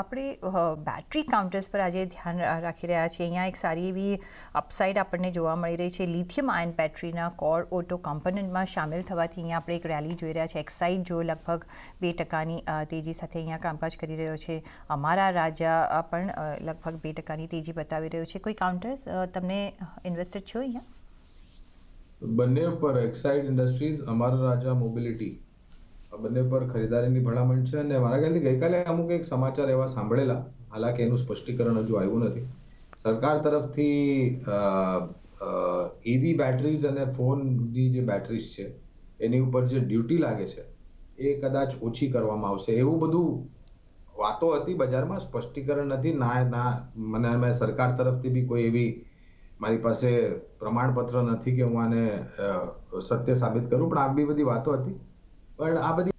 આપણે battery counters પર આજે ધ્યાન રાખી રહ્યા છીએ. અહીંયા એક સારી એવી અપસાઇડ આપણને જોવા મળી રહી છે. લિથિયમ આયન બેટરીના કોર ઓટો કમ્પોનન્ટમાં સામેલ થવાથી અહીંયા આપણે એક રેલી જોઈ રહ્યા છીએ. એક્સાઇડ જો લગભગ 2% તેજી સાથે અહીંયા કામકાજ કરી રહ્યો છે. અમારા રાજા પણ લગભગ 2% તેજી બતાવી રહ્યો છે. કોઈ કાઉન્ટર્સ તમને ઇન્વેસ્ટેડ છો અહીંયા? બંને પર એક્સાઇડ ઇન્ડસ્ટ્રીઝ, અમારા રાજા મોબિલિટી, બંને પર ખરીદારીની ભલામણ છે. અને મારા ખ્યાલથી ગઈકાલે અમુક એક સમાચાર એવા સાંભળેલા, હાલાકી એનું સ્પષ્ટીકરણ હજુ આવ્યું નથી, સરકાર તરફથી ઈવી બેટરીઝ અને ફોનની જે બેટરીઝ છે એની ઉપર જે ડ્યુટી લાગે છે એ કદાચ ઓછી કરવામાં આવશે, એવું બધું વાતો હતી બજારમાં. સ્પષ્ટીકરણ નથી મને સરકાર તરફથી બી કોઈ એવી મારી પાસે પ્રમાણપત્ર નથી કે હું આને સત્ય સાબિત કરું, પણ આ બી બધી વાતો હતી. પણ આ બધી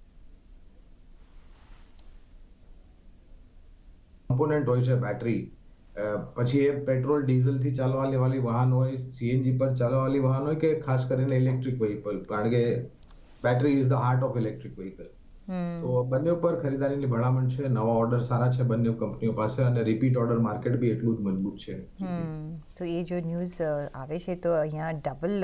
કમ્પોનન્ટ હોય છે બેટરી, પછી એ પેટ્રોલ ડીઝલથી ચાલવા વાળી વાહન હોય, સીએનજી પર ચાલવા વાળી વાહન હોય કે ખાસ કરીને ઇલેક્ટ્રિક વ્હીકલ, કારણ કે battery is the heart of electric vehicle. તો બંને ઉપર ખરીદારીની ભલામણ છે. નવા ઓર્ડર સારા છે બંને કંપનીઓ પાસે અને રિપીટ ઓર્ડર માર્કેટ બી એટલું જ મજબૂત છે. તો એ જો ન્યૂઝ આવે છે તો અહીંયા ડબલ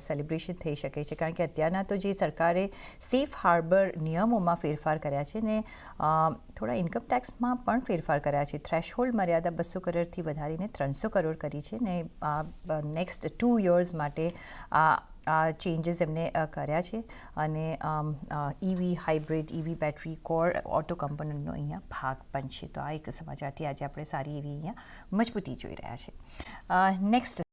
સેલિબ્રેશન થઈ શકે છે, કારણ કે અત્યારના તો જે સરકારે સેફ હાર્બર નિયમોમાં ફેરફાર કર્યા છે ને થોડા ઇન્કમ ટેક્સમાં પણ ફેરફાર કર્યા છે. થ્રેશહોલ્ડ મર્યાદા 200 કરોડથી વધારીને 300 કરોડ કરી છે ને નેક્સ્ટ 2 યર્સ માટે આ ચેન્જીસ એમને કર્યા છે. અને EV hybrid, EV battery, core auto કમ્પોનન્ટનો અહીંયા ભાગ પણ છે. તો આ એક સમાચારથી આજે આપણે સારી એવી અહીંયા મજબૂતી જોઈ રહ્યા છે. નેક્સ્ટ